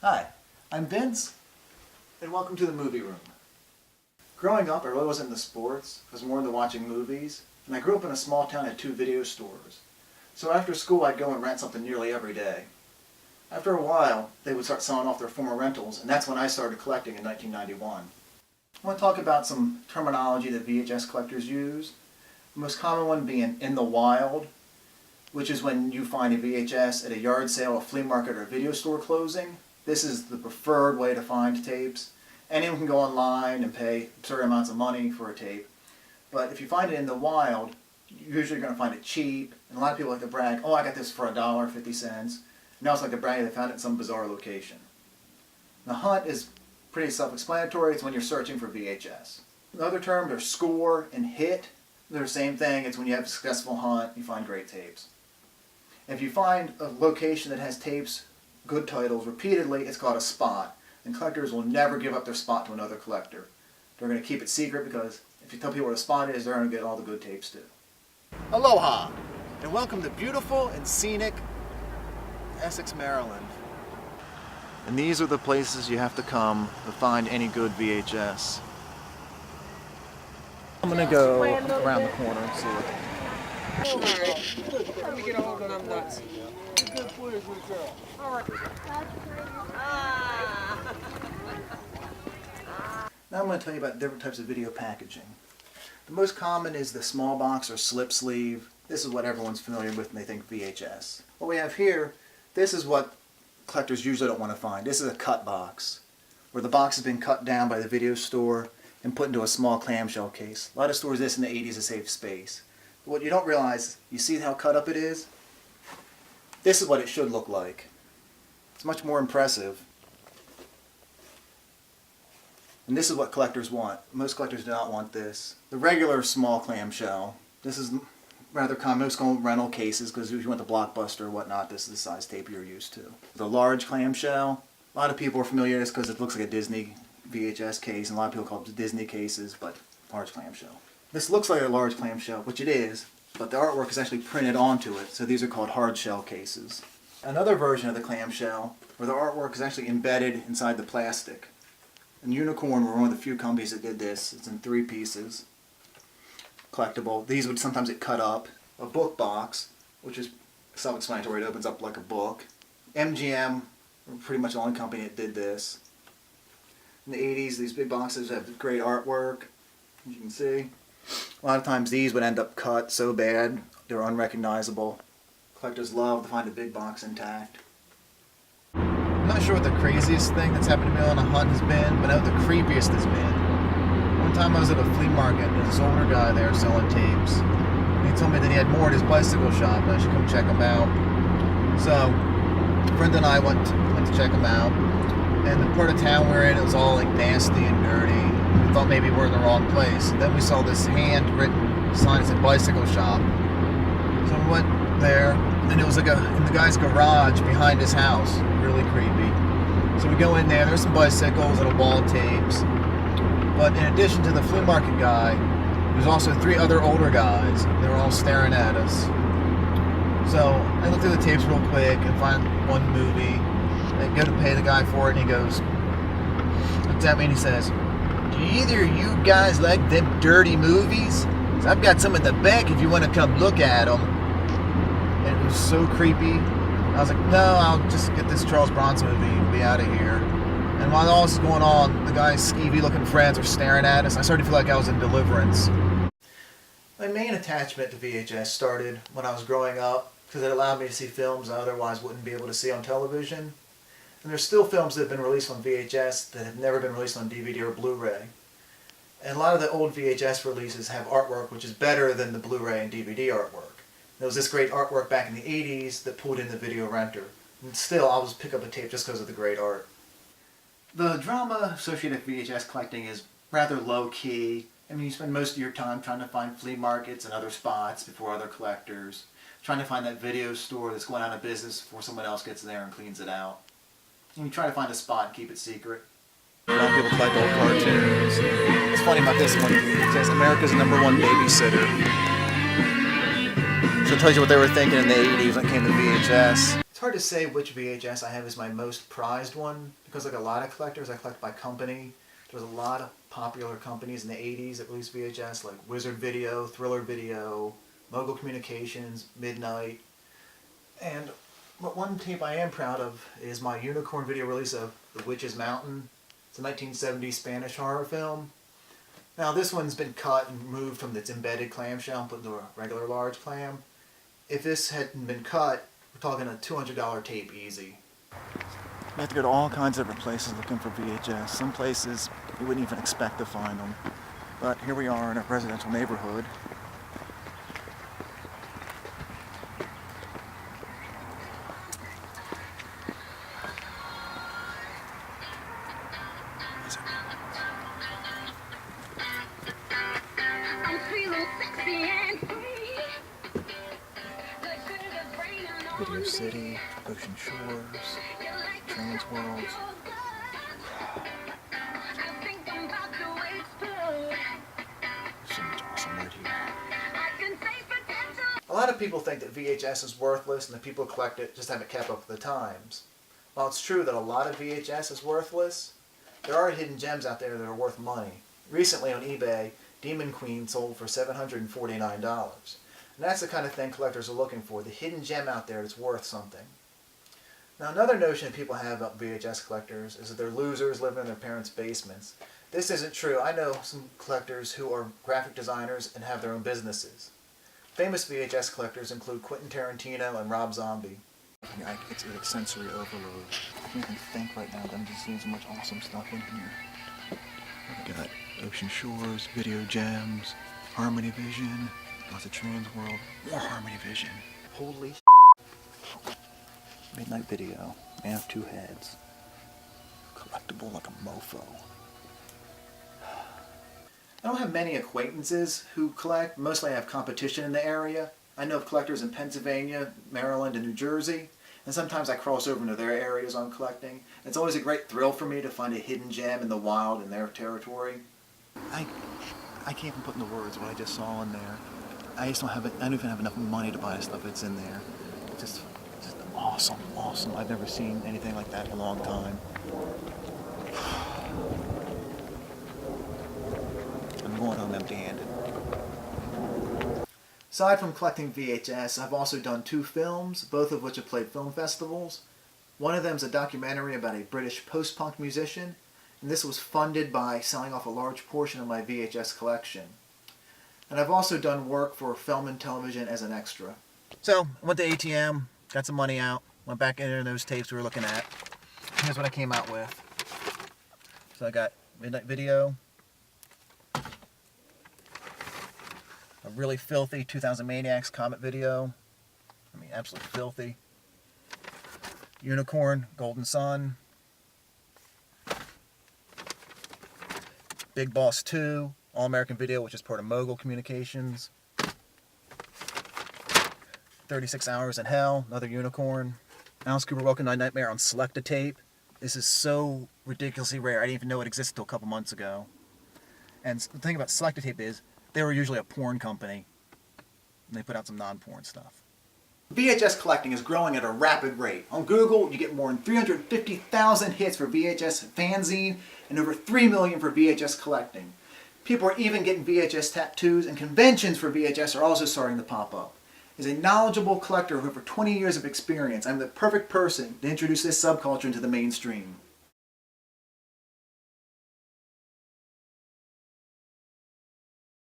Hi, I'm Vince, and welcome to the movie room. Growing up, I really wasn't into sports. I was more into watching movies, and I grew up in a small town that had 2 video stores. So after school, I'd go and rent something nearly every day. After a while, they would start selling off their former rentals, and that's when I started collecting in 1991. I want to talk about some terminology that VHS collectors use. The most common one being in the wild, which is when you find a VHS at a yard sale, a flea market, or a video store closing. This is the preferred way to find tapes. Anyone can go online and pay absurd amounts of money for a tape. But if you find it in the wild, you're usually going to find it cheap. And a lot of people like to brag, oh, I got this for $1.50. Now it's like to brag they found it in some bizarre location. The hunt is pretty self-explanatory. It's when you're searching for VHS. Another terms are score and hit. They're the same thing. It's when you have a successful hunt, you find great tapes. If you find a location that has tapes, good titles, repeatedly, it's called a spot. And collectors will never give up their spot to another collector. They're going to keep it secret because if you tell people where the spot is, they're going to get all the good tapes too. Aloha, and welcome to beautiful and scenic Essex, Maryland. And these are the places you have to come to find any good VHS. I'm going to go around the corner and see what... Let me get a hold of them nuts. Now I'm going to tell you about different types of video packaging. The most common is the small box or slip sleeve. This is what everyone's familiar with when they think VHS. What we have here, this is what collectors usually don't want to find. This is a cut box, where the box has been cut down by the video store and put into a small clamshell case. A lot of stores this in the 80s to save space. But what you don't realize, you see how cut up it is? This is what it should look like. It's much more impressive. And this is what collectors want. Most collectors do not want this. The regular small clamshell. This is rather common. Most call rental cases because if you went to Blockbuster or whatnot, this is the size tape you're used to. The large clamshell. A lot of people are familiar with this because it looks like a Disney VHS case, and a lot of people call it Disney cases, but large clamshell. This looks like a large clamshell, which it is, but the artwork is actually printed onto it, so these are called hard shell cases. Another version of the clamshell, where the artwork is actually embedded inside the plastic. And Unicorn were one of the few companies that did this. It's in 3 pieces. Collectible. These would sometimes get cut up. A book box, which is self-explanatory. It opens up like a book. MGM were pretty much the only company that did this. In the 80s, these big boxes have great artwork, as you can see. A lot of times these would end up cut so bad they were unrecognizable. Collectors love to find a big box intact. I'm not sure what the craziest thing that's happened to me on a hunt has been, but I know the creepiest has been. One time I was at a flea market and there's this older guy there selling tapes. And he told me that he had more at his bicycle shop and I should come check him out. So, a friend and I went to check him out. And the part of town we're in, it was all like nasty and dirty. We thought maybe we're in the wrong place. And then we saw this handwritten sign that said bicycle shop. So we went there, and it was like in the guy's garage behind his house. Really creepy. So we go in there, there's some bicycles, little ball tapes. But in addition to the flea market guy, there's also 3 other older guys. They were all staring at us. So I looked through the tapes real quick and find one movie. I go to pay the guy for it, and he goes, looks at me and he says, "Do either of you guys like them dirty movies? 'Cause I've got some in the back if you want to come look at them." And it was so creepy. I was like, no, I'll just get this Charles Bronson movie and be out of here. And while all this is going on, the guy's skeevy looking friends are staring at us. I started to feel like I was in Deliverance. My main attachment to VHS started when I was growing up because it allowed me to see films I otherwise wouldn't be able to see on television. And there's still films that have been released on VHS that have never been released on DVD or Blu-ray. And a lot of the old VHS releases have artwork which is better than the Blu-ray and DVD artwork. There was this great artwork back in the 80s that pulled in the video renter. And still, I'll just pick up a tape just because of the great art. The drama associated with VHS collecting is rather low-key. I mean, you spend most of your time trying to find flea markets and other spots before other collectors. Trying to find that video store that's going out of business before someone else gets there and cleans it out. And you try to find a spot and keep it secret. A lot of people collect old cartoons. It's funny about this one. It says America's #1 babysitter. So it tells you what they were thinking in the 80s when it came to VHS. It's hard to say which VHS I have as my most prized one, because like a lot of collectors, I collect by company. There's a lot of popular companies in the 80s that released VHS, like Wizard Video, Thriller Video, Mogul Communications, Midnight. And one tape I am proud of is my Unicorn video release of The Witch's Mountain. It's a 1970s Spanish horror film. Now this one's been cut and moved from its embedded clamshell and put into a regular large clam. If this hadn't been cut, we're talking a $200 tape easy. You have to go to all kinds of different places looking for VHS. Some places you wouldn't even expect to find them. But here we are in a residential neighborhood. Video City, Ocean Shores, Trans World. So much awesome right here. A lot of people think that VHS is worthless and that people who collect it just haven't kept up with the times. While it's true that a lot of VHS is worthless, there are hidden gems out there that are worth money. Recently on eBay, Demon Queen sold for $749. And that's the kind of thing collectors are looking for, the hidden gem out there that's worth something. Now another notion people have about VHS collectors is that they're losers living in their parents' basements. This isn't true. I know some collectors who are graphic designers and have their own businesses. Famous VHS collectors include Quentin Tarantino and Rob Zombie. It's like sensory overload. I can't even think right now that I'm just seeing so much awesome stuff in here. We got Ocean Shores, Video Gems, Harmony Vision, lots of Trans World, more Harmony Vision. Holy Midnight Video, Man of Two Heads. Collectible like a mofo. I don't have many acquaintances who collect. Mostly I have competition in the area. I know of collectors in Pennsylvania, Maryland, and New Jersey. And sometimes I cross over into their areas I'm collecting. It's always a great thrill for me to find a hidden gem in the wild in their territory. I can't even put into words what I just saw in there. I don't even have enough money to buy the stuff that's in there. Just awesome, awesome. I've never seen anything like that in a long time. I'm going home empty-handed. Aside from collecting VHS, I've also done 2 films, both of which have played film festivals. One of them is a documentary about a British post-punk musician, and this was funded by selling off a large portion of my VHS collection. And I've also done work for film and television as an extra. So, I went to ATM, got some money out, went back into those tapes we were looking at. Here's what I came out with. So I got Midnight Video, a really filthy 2000 Maniacs Comet video. I mean, absolutely filthy. Unicorn, Golden Sun. Big Boss 2, All-American Video, which is part of Mogul Communications. 36 Hours in Hell, another Unicorn. Alice Cooper Welcome to Night Nightmare on Selecta-Tape. This is so ridiculously rare. I didn't even know it existed until a couple months ago. And the thing about Selecta-Tape is, they were usually a porn company. And they put out some non-porn stuff. VHS collecting is growing at a rapid rate. On Google, you get more than 350,000 hits for VHS fanzine and over 3 million for VHS collecting. People are even getting VHS tattoos, and conventions for VHS are also starting to pop up. As a knowledgeable collector with over 20 years of experience, I'm the perfect person to introduce this subculture into the mainstream.